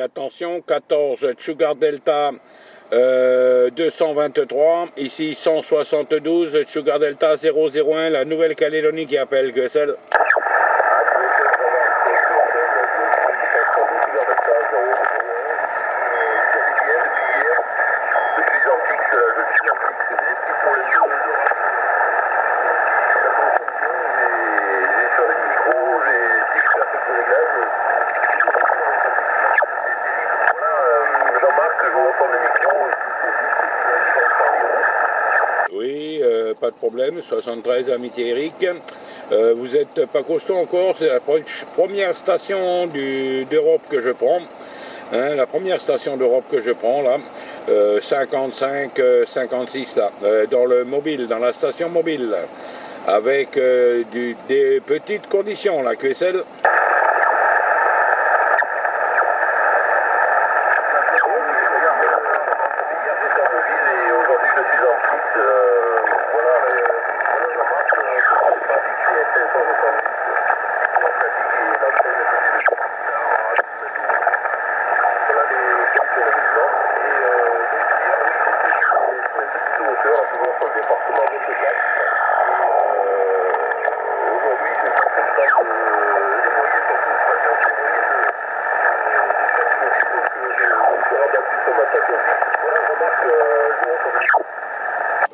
Oui, attention, 14 Sugar Delta 223, ici 172 Sugar Delta 001, la Nouvelle-Calédonie qui appelle QSL. Oui, pas de problème, 73 Amitié Eric. Vous êtes pas costaud encore, c'est la première station d'Europe que je prends. Hein, la première station d'Europe que je prends là, 55, 56 là, dans le mobile, dans la station mobile, avec des petites conditions là, QSL.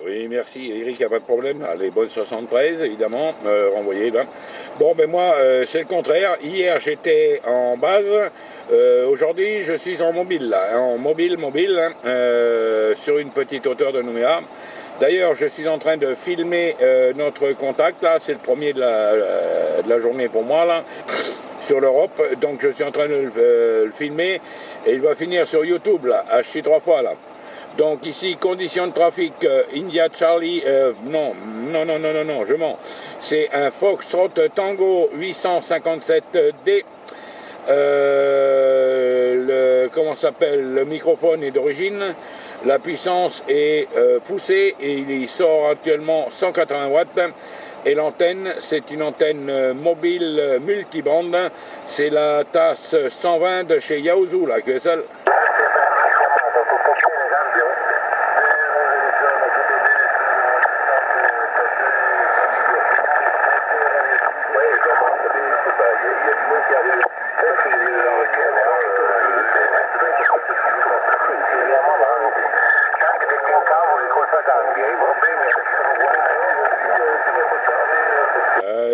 Oui, merci Eric, il n'y a pas de problème. Les bonnes 73, évidemment, renvoyées là. Bon, ben moi, c'est le contraire. Hier, j'étais en base. Aujourd'hui, je suis en mobile, là, en mobile, hein, sur une petite hauteur de Nouméa. D'ailleurs, je suis en train de filmer notre contact, là. C'est le premier de la journée pour moi, là, sur l'Europe. Donc, je suis en train de le filmer. Et il va finir sur YouTube, là, HC 3 fois, là. Donc ici, conditions de trafic, India Charlie, non, je mens. C'est un Foxtrot Tango 857D. Comment s'appelle, le microphone est d'origine. La puissance est poussée et il sort actuellement 180 watts. Et l'antenne, c'est une antenne mobile multibande. C'est la TAS 120 de chez Yaozu, la QSL.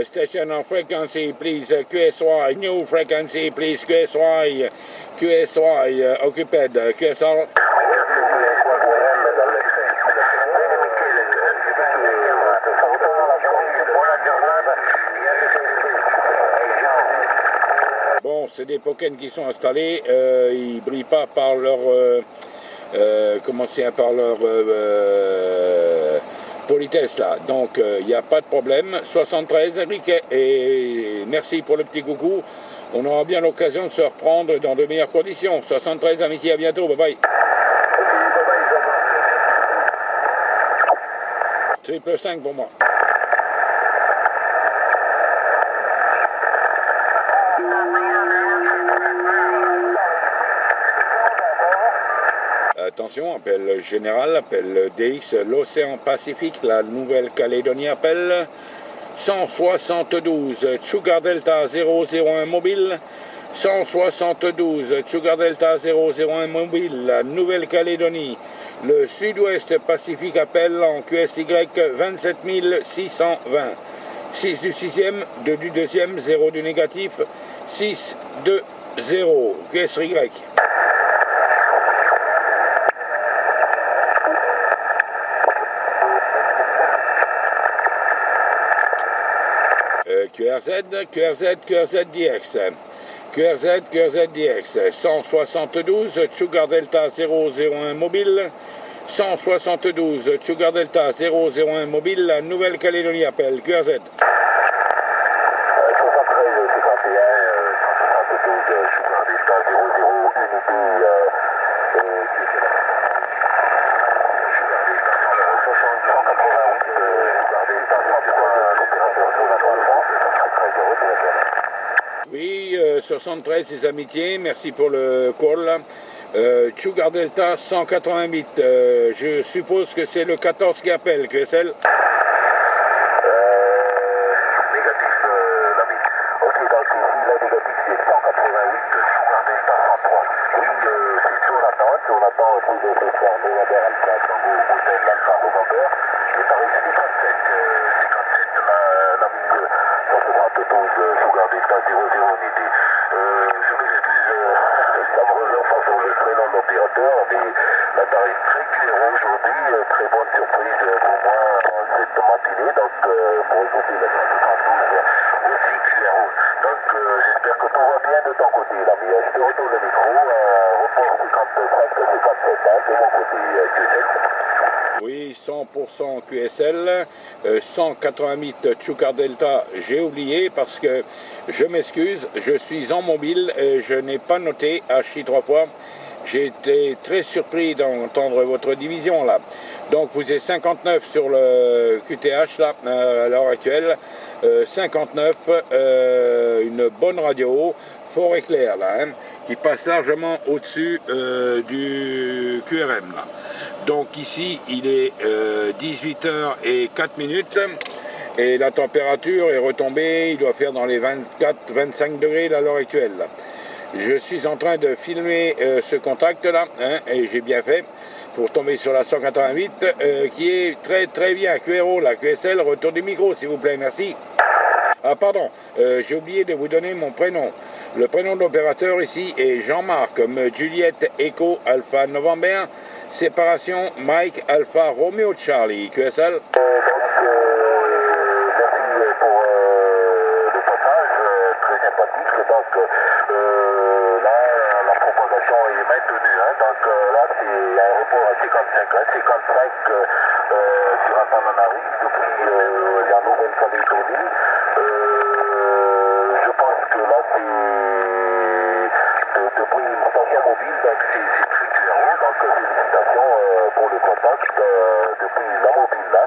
Station on frequency, please, QSY, new frequency, please, QSY, occupied, QSR. Bon, c'est des Pokémon qui sont installés, ils brillent pas par leur, par leur politesse là, donc il n'y a pas de problème. 73 Riquet, et merci pour le petit coucou, on aura bien l'occasion de se reprendre dans de meilleures conditions. 73 Amitié, à bientôt, bye bye. Triple 5 pour moi. Attention, appel général, appel DX, l'océan Pacifique, la Nouvelle-Calédonie appelle 172, Sugar Delta 001 mobile, 172, Sugar Delta 001 mobile, la Nouvelle-Calédonie, le Sud-Ouest Pacifique appelle en QSY 27 620, 6 du 6e, 2 du 2e, 0 du négatif, 6, 2, 0, QSY. QRZ DX, 172, Sugar Delta 001 mobile, 172, Sugar Delta 001 mobile, la Nouvelle-Calédonie appelle, QRZ. Oui, 73, les amitiés, merci pour le call. Sugar Delta 188, je suppose que c'est le 14 qui appelle, QSL. Négatif, l'ami. Ok, donc ici, la négatif, c'est 188, Sugar Delta 103. Oui, c'est Jonathan. Jonathan, vous êtes faire November Alpha, Tango, Hôtel Alpha November. Les tarifs 57, l'ami, 172, Sugar Delta 00 unité. Je m'excuse, ça me revient pas sur le prénom de l'opérateur, mais la tarif très claire aujourd'hui, très bonne surprise pour moi en cette matinée, donc pour écouter la 172 aussi clair. Donc j'espère que tout va bien de ton côté, l'ami. Je te retourne le micro, report 55-57, de mon côté, QSL. Oui, 100% QSL, 188 Sugar Delta, j'ai oublié parce que je m'excuse, je suis en mobile et je n'ai pas noté H 3 fois. J'ai été très surpris d'entendre votre division là. Donc vous êtes 59 sur le QTH là, à l'heure actuelle. 59, une bonne radio, fort éclair là, hein, qui passe largement au-dessus du QRM là. Donc ici il est 18h04 et la température est retombée, il doit faire dans les 24-25 degrés à l'heure actuelle là. Je suis en train de filmer ce contact là, hein, et j'ai bien fait pour tomber sur la 188 qui est très très bien. QRO, la QSL, retour du micro s'il vous plaît, merci. Ah pardon, j'ai oublié de vous donner mon prénom. Le prénom de l'opérateur ici est Jean-Marc, comme Juliette Echo Alpha November, séparation Mike Alpha Romeo Charlie, QSL. Donc là, la propagation est maintenue. Hein, donc là, c'est un report à 55 sur Antananarive depuis la Nouvelle-Calédonie. Je pense que là, c'est depuis une station mobile, donc c'est très clair. Donc félicitations pour le contact depuis la mobile. Là.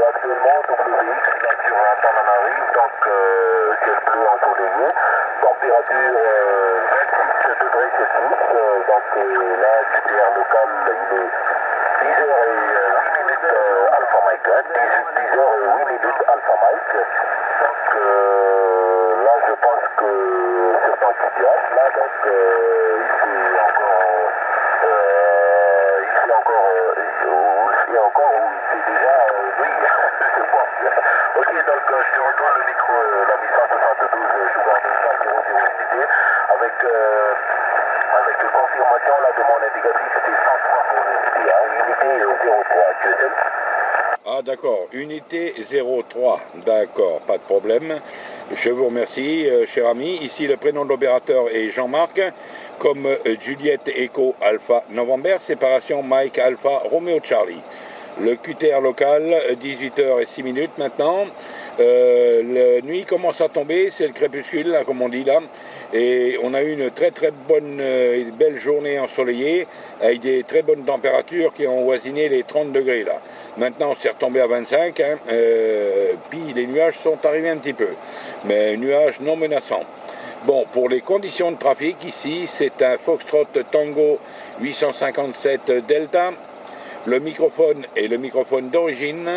Actuellement, WX là, sur Antananarive, donc ciel bleu ensoleillé, température 26 degrés Celsius, donc là, QTR local, il est 10h08 Alpha Mike, hein, 10h08 Alpha Mike, donc là, je pense que c'est pas QTH, là, donc il c'est déjà oui, je pense. Ok, donc je te retourne le micro, la 172, Sugar Delta 00 unité, avec confirmation là, de mon indicatif, c'était 103 pour l'unité, hein, unité 03, QSL. Ah d'accord, unité 03, d'accord, pas de problème. Je vous remercie, cher ami. Ici, le prénom de l'opérateur est Jean-Marc, comme Juliette Echo Alpha November, séparation Mike Alpha Romeo Charlie. Le QTR local, 18h06 maintenant. La nuit commence à tomber, c'est le crépuscule, là, comme on dit là. Et on a eu une très très bonne, belle journée ensoleillée, avec des très bonnes températures qui ont voisiné les 30 degrés là. Maintenant, c'est retombé à 25, hein, puis les nuages sont arrivés un petit peu, mais nuages non menaçants. Bon, pour les conditions de trafic, ici, c'est un Foxtrot Tango 857 Delta. Le microphone est le microphone d'origine.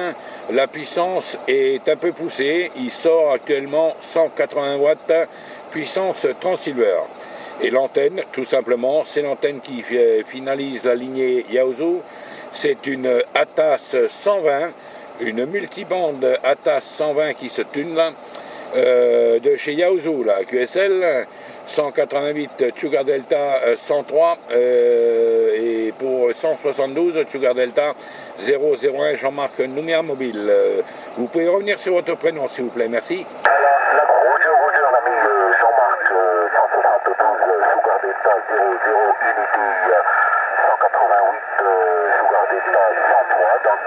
La puissance est un peu poussée. Il sort actuellement 180 watts, puissance Transceiver. Et l'antenne, tout simplement, c'est l'antenne qui finalise la lignée Yaosu. C'est une ATAS 120, une multibande ATAS 120 qui se tune là, de chez Yaosu, là, QSL. 188 Sugar Delta 103 et pour 172 Sugar Delta 001 Jean-Marc Nouméa Mobile. Vous pouvez revenir sur votre prénom s'il vous plaît, merci. Roger, l'ami Jean-Marc 172 Sugar Delta 00 unité 188 Sugar Delta 103, donc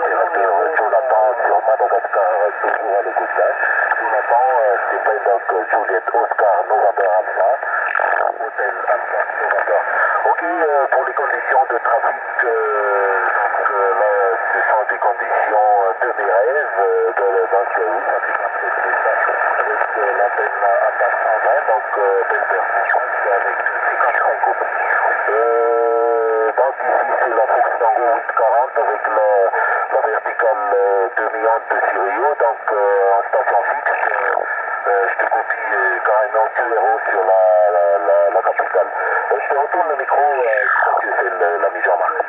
l'opérateur Jonathan sur Madagascar toujours à l'écoute. Jonathan s'appelle donc Juliette Oscar November Alpha, Hôtel Alpha November. Ok, pour les conditions de trafic, donc là, ce sont des conditions de mes rêves, donc oui, ça fait avec l'antenne Attache 120, donc belle performance avec 55 copies. Donc ici c'est la Fox Tango 840 avec la verticale demi-onde de Sirio, donc en station fixe, je te copie carrément QRO sur la capitale. Je te retourne le micro, je crois que c'est la mise en marque.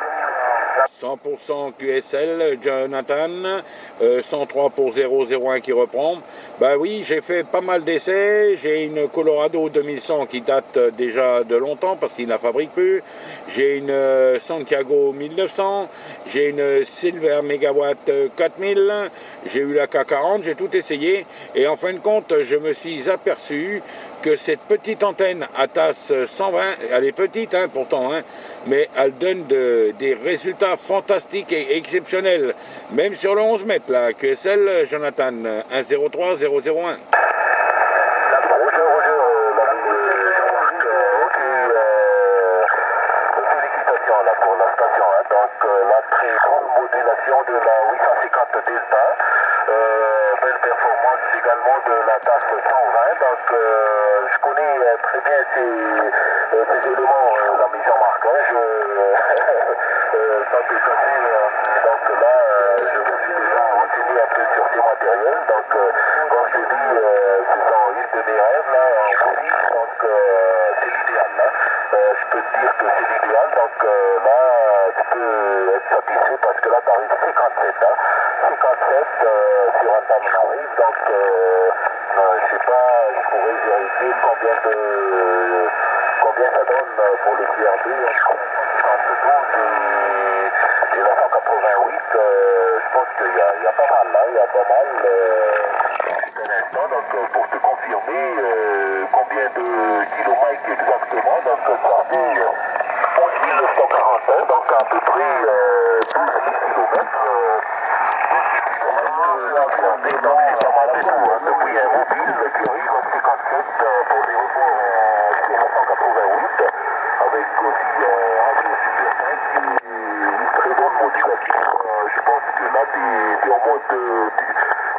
100% QSL, Jonathan, 103 pour 001 qui reprend. Ben oui, j'ai fait pas mal d'essais. J'ai une Colorado 2100 qui date déjà de longtemps parce qu'il ne la fabrique plus. J'ai une Santiago 1900. J'ai une Silver Megawatt 4000. J'ai eu la K40, j'ai tout essayé. Et en fin de compte, je me suis aperçu que cette petite antenne ATAS 120, elle est petite pourtant, mais elle donne des résultats fantastiques et exceptionnels, même sur le 11 mètres, la QSL, Jonathan, 103 001. Bonjour, félicitations là pour la station, donc la très grande modulation de la 850 Delta, belle performance également de la TAS 120, donc je connais très bien ces éléments, la mise en marque, sans te cacher, donc là je me suis déjà renseigné un peu sur ces matériels, donc comme je te dis, ce sont une de mes rêves là, en police, donc c'est l'idéal là. Je peux te dire que c'est l'idéal, donc là tu peux être satisfait parce que là tu arrives 57, 57 sur un Antananarive, donc je sais pas, je pourrais vérifier combien ça donne pour le QRB, 172 et la 188, je pense qu'il y a pas mal là, il y a pas mal pour l'instant, donc pour te confirmer combien de kilomètres exactement, donc ça fait 11 941, donc à peu près 12 000 kilomètres. Donc c'est pas mal du tout, depuis un mobile qui arrive à 57 pour les reports sur la 188, avec aussi un vieux Super 5 qui est une très bonne modulation. Je pense que là t'es en mode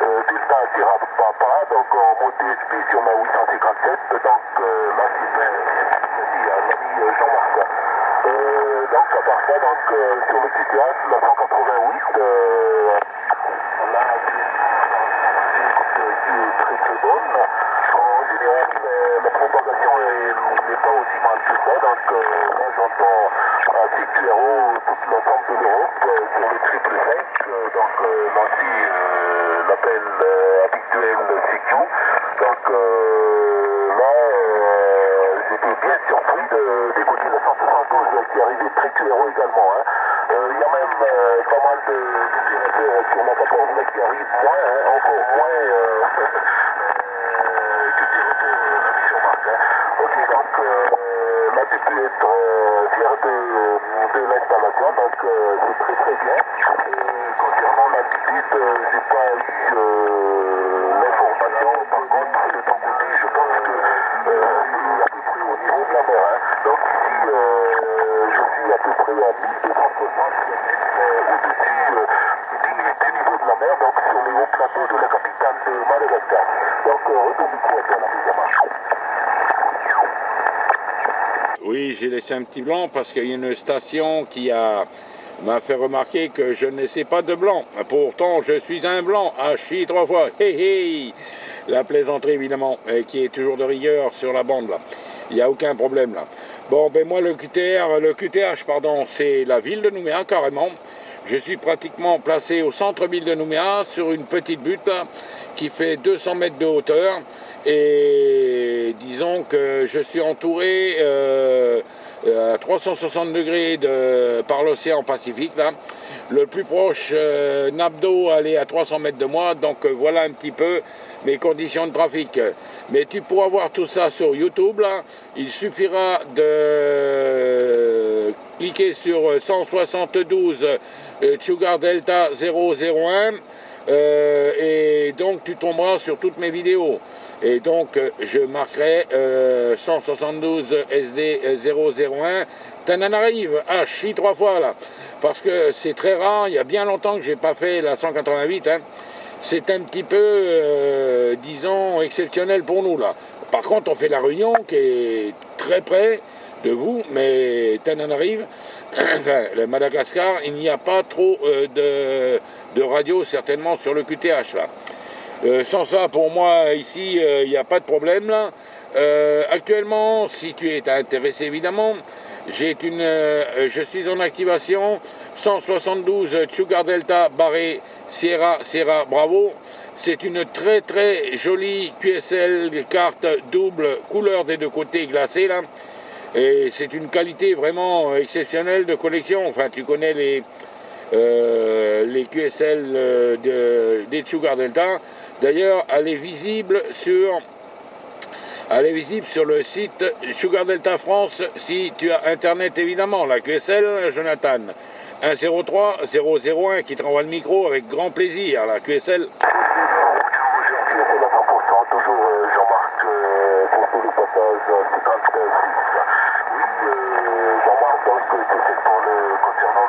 Delta tirable papa, donc en mode DSP sur la 857, donc là c'est bien, l'ami Jean-Marc. Donc à part ça, donc sur le CTS, la 188, là qui est très très bonne. En général, la propagation n'est pas aussi mal que ça, donc là j'entends à TQRO tout l'ensemble de l'Europe sur le 555, donc lancer l'appel habituel CQ. Donc là, j'étais bien surpris d'écouter la 172 qui arrivait très QRO également. Il y a même pas mal d'opérateurs sur la 14 qui arrivent moins, encore moins que des retours la mission marque. Ok, donc là tu peux être fier de l'installation, donc c'est très très bien. Concernant l'altitude, j'ai pas eu l'information, par contre de ton côté je pense que c'est à peu près au niveau de la mer. Donc ici je suis à peu près à 1260 au-dessus du niveau de la mer, donc sur les hauts plateaux de la capitale de Madagascar. Donc retour du coup à la mise en marche. Oui, j'ai laissé un petit blanc parce qu'il y a une station qui m'a fait remarquer que je ne laissais pas de blanc. Pourtant, je suis un blanc, hachi 3 fois. Hé hé. La plaisanterie, évidemment, qui est toujours de rigueur sur la bande, là. Il n'y a aucun problème, là. Bon, ben moi, le QTH, c'est la ville de Nouméa, carrément. Je suis pratiquement placé au centre-ville de Nouméa, sur une petite butte, là, qui fait 200 mètres de hauteur. Et disons que je suis entouré à 360 degrés par l'océan Pacifique, là. Le plus proche, nappe d'eau, elle est à 300 mètres de moi, donc voilà un petit peu mes conditions de trafic. Mais tu pourras voir tout ça sur YouTube, là. Il suffira de cliquer sur 172 Sugar Delta 001 et donc tu tomberas sur toutes mes vidéos. Et donc je marquerai 172 SD 001 Tananarive, H 3 fois là, parce que c'est très rare. Il y a bien longtemps que j'ai pas fait la 188, c'est un petit peu, disons, exceptionnel pour nous là. Par contre, on fait la Réunion qui est très près de vous, mais Tananarive, enfin, le Madagascar, il n'y a pas trop de radio certainement sur le QTH là. Sans ça, pour moi, ici, il n'y a pas de problème là. Actuellement, si tu es intéressé évidemment, je suis en activation 172 Sugar Delta barré Sierra Bravo. C'est une très très jolie QSL carte double couleur des deux côtés glacée là. Et c'est une qualité vraiment exceptionnelle de collection. Enfin, tu connais les QSL des Sugar Delta. D'ailleurs, elle est visible sur le site Sugar Delta France si tu as internet évidemment, la QSL Jonathan 103 001 qui te renvoie le micro avec grand plaisir, la QSL. Toujours Jean-Marc pour tous les passages 56. Oui, Jean-Marc, donc c'était concernant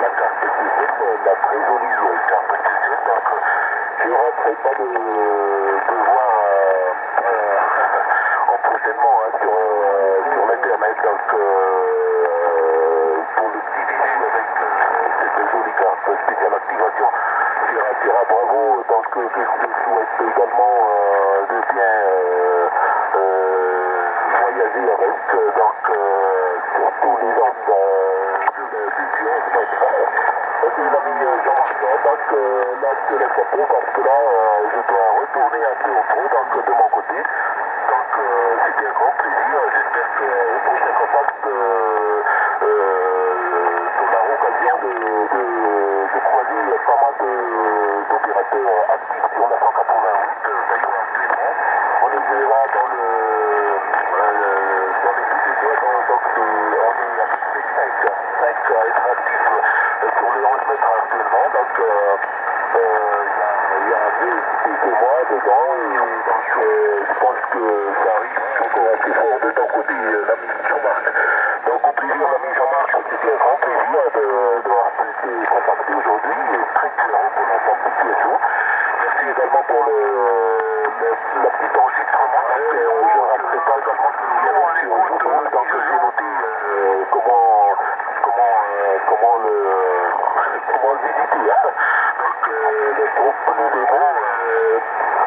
la carte TGM, la très jolie carte TGM, donc je ne rentrerai pas de voir en prochainement sur l'internet, donc pour le petit visu avec cette jolie carte spéciale activation Sierra Bravo, donc que je souhaite également de bien voyager avec, donc sur tous les ans du ok l'ami Jean-Marc, donc là je te laisse un peu parce que là je dois retourner un peu au pro, donc de mon côté, donc c'était un grand plaisir, j'espère qu'au prochain contact on a l'occasion de croiser pas mal d'opérateurs actifs sur la 188, d'ailleurs actuellement on est là dans les budgets, donc on est à peu près 5 à être actifs sur les 11 mètres actuellement, donc il y a mieux que moi dedans, et donc je pense que ça arrive encore assez fort de ton côté, l'ami Jean-Marc. Donc au plaisir, l'ami Jean-Marc, c'était un grand plaisir d'avoir pu te contacter aujourd'hui, et très clairement pour l'ensemble du QSO. Merci également pour le petit enregistrement, donc je ne rappellerai pas également que nous avons sur YouTube, donc j'ai noté comment le visiter, hein. Donc le groupe Nous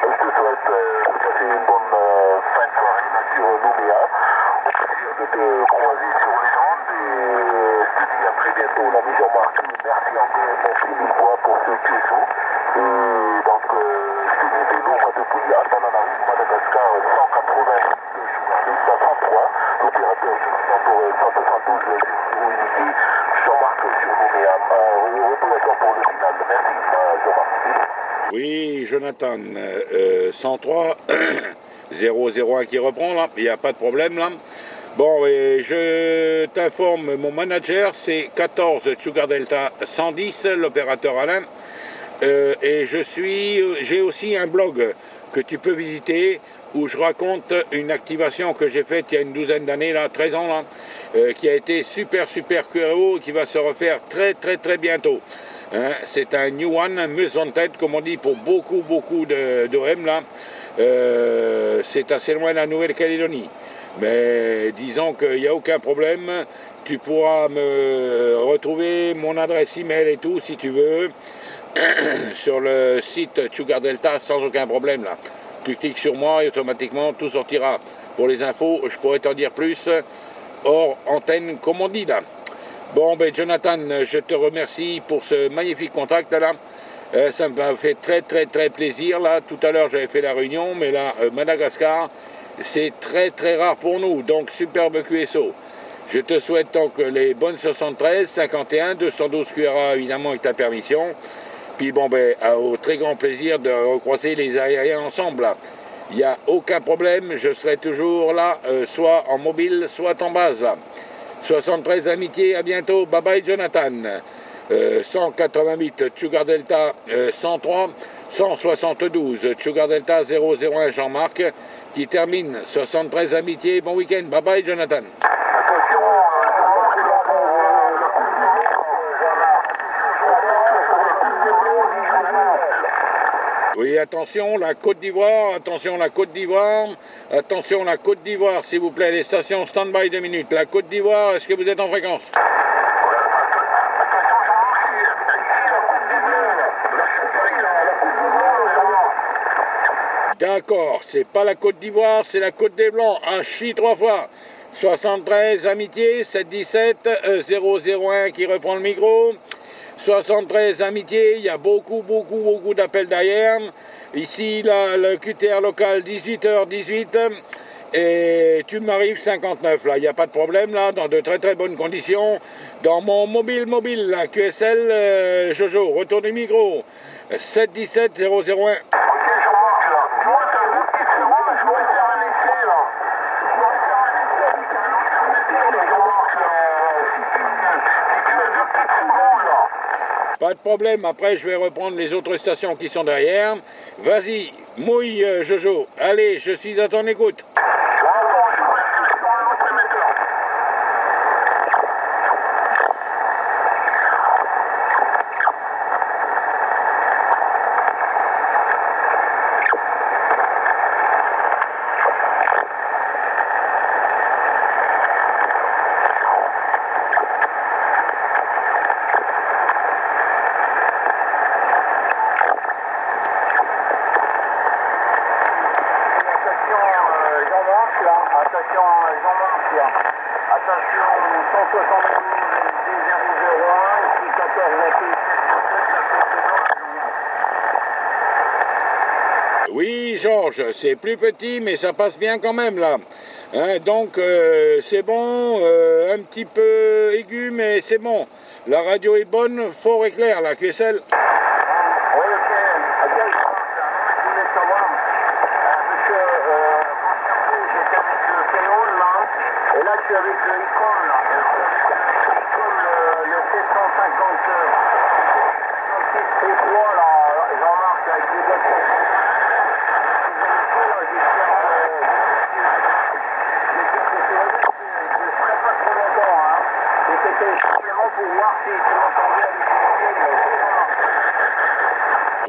je te souhaite de passer une bonne fin de soirée là, sur Nouméa. Au plaisir de te croiser sur les ondes, et je te dis à très bientôt l'ami Jean-Marc. Merci encore une fois pour ce QSO. Et donc je te dis des nombres depuis Antananarive, Madagascar 180 Sugar 103, l'opérateur Jonathan pour 172 unité, Jean-Marc sur Nouméa. Retour pour le final. Merci Jean-Marc. Oui, Jonathan, 103 001 qui reprend là, il n'y a pas de problème là. Bon, et je t'informe, mon manager c'est 14 Sugar Delta 110, l'opérateur Alain. Et j'ai aussi un blog que tu peux visiter où je raconte une activation que j'ai faite il y a une douzaine d'années, là, 13 ans, là, qui a été super QRO, qui va se refaire très bientôt. Hein, c'est un new one, Mus Wanted, comme on dit pour beaucoup d'OM là. C'est assez loin de la Nouvelle-Calédonie. Mais disons qu'il n'y a aucun problème. Tu pourras me retrouver mon adresse email et tout si tu veux sur le site Sugar Delta sans aucun problème là. Tu cliques sur moi et automatiquement tout sortira. Pour les infos, je pourrais t'en dire plus hors antenne comme on dit là. Bon, ben Jonathan, je te remercie pour ce magnifique contact là. Ça m'a fait très plaisir là. Tout à l'heure j'avais fait la Réunion, mais là Madagascar, c'est très rare pour nous. Donc superbe QSO. Je te souhaite donc les bonnes 73, 51, 212 QRA évidemment avec ta permission. Puis bon, ben au très grand plaisir de recroiser les aériens ensemble là. Il n'y a aucun problème, je serai toujours là, soit en mobile, soit en base là. 73 amitié, à bientôt, bye bye Jonathan. 188 Sugar Delta 103, 172 Sugar Delta 001 Jean-Marc qui termine 73 amitié, bon week-end, bye bye Jonathan. Oui, attention, la Côte d'Ivoire, attention, la Côte d'Ivoire, attention, la Côte d'Ivoire, s'il vous plaît, les stations stand-by 2 minutes. La Côte d'Ivoire, est-ce que vous êtes en fréquence? D'accord, c'est pas la Côte d'Ivoire, c'est la Côte des Blancs. Un chi 3 fois. 73 Amitié, 717 001 qui reprend le micro. 73 Amitié, il y a beaucoup d'appels derrière. Ici, là, le QTR local 18h18 et tu m'arrives 59. Là, il n'y a pas de problème, là, dans de très bonnes conditions. Dans mon mobile, la QSL, Jojo, retour du micro. 717 001. Pas de problème, après je vais reprendre les autres stations qui sont derrière. Vas-y, mouille Jojo. Allez, je suis à ton écoute. Oui, Georges, c'est plus petit, mais ça passe bien quand même, là. Hein, donc, c'est bon, un petit peu aigu, mais c'est bon. La radio est bonne, fort et clair, la QSL. Oui, ok. Je voulais savoir, parce que j'étais avec le Canon, là, et là, je suis avec le Icon, là. Le 750 là, Jean-Marc, avec les autres.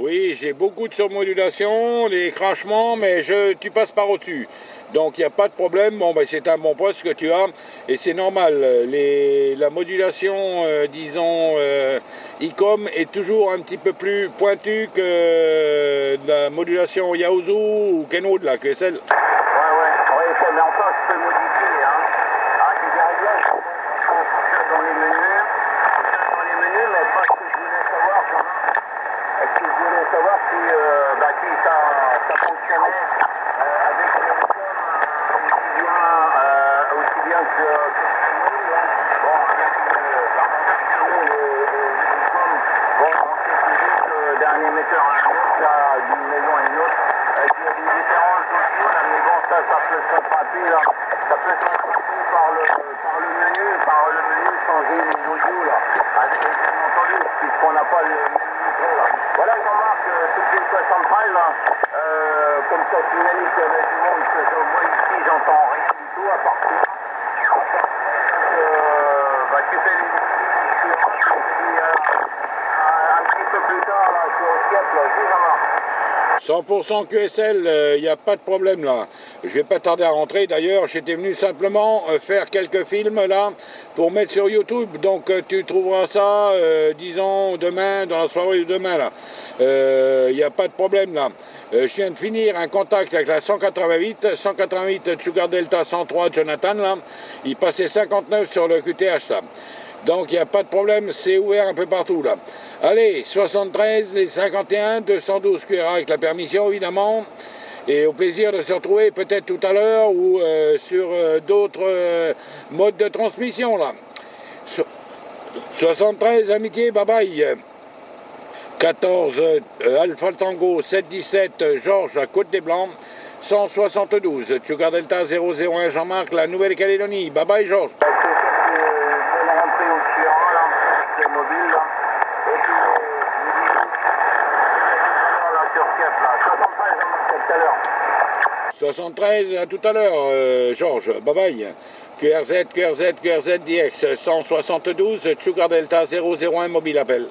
Oui, j'ai beaucoup de surmodulation, des crachements, mais tu passes par au-dessus. Donc il n'y a pas de problème, bon, ben, c'est un bon poste que tu as, et c'est normal. La modulation, disons, ICOM est toujours un petit peu plus pointue que la modulation Yaozu ou Kenwood, la QSL. Ouais, mais enfin, je peux modifier, hein. Ah, j'ai des réglages dans les menus, mais pas ce que je voulais savoir, si ça fonctionnait avec les aussi bien que bon, avec bon, on sait toujours que d'un émetteur à un autre, là, d'une maison à une autre, il y a une différence d'audio, là, mais bon, ça peut s'attraper, là. Ça peut s'attraper par le menu, changer les audios, là. Avec, bien entendu, puisqu'on n'a pas le micro, là. Voilà, Jean-Marc, toutes les 73, là, comme ça signalise qu'il y avait du monde, que moi ici, j'entends rien du tout, à part ça. Tu fais les un petit peu plus tard, là, sur le Skype, là, c'est Jean-Marc. 100% QSL, il n'y a pas de problème là. Je vais pas tarder à rentrer. D'ailleurs, j'étais venu simplement faire quelques films là pour mettre sur YouTube. Donc tu trouveras ça, disons, demain, dans la soirée de demain là. Il n'y a pas de problème là. Je viens de finir un contact avec la 188 Sugar Delta 103 Jonathan là. Il passait 59 sur le QTH là. Donc il n'y a pas de problème, c'est ouvert un peu partout là. Allez, 73 et 51, 212 QRA avec la permission évidemment. Et au plaisir de se retrouver peut-être tout à l'heure ou sur d'autres modes de transmission là. 73, amitié, bye bye. 14, Alpha Tango, 717, Georges, à Côte des Blancs. 172, Sugar Delta 001, Jean-Marc, la Nouvelle-Calédonie. Bye bye Georges. Mobile, là. Et puis, 73, à tout à l'heure, Georges. Bye bye. QRZ, DX, 172, Sugar Delta 001, mobile appel.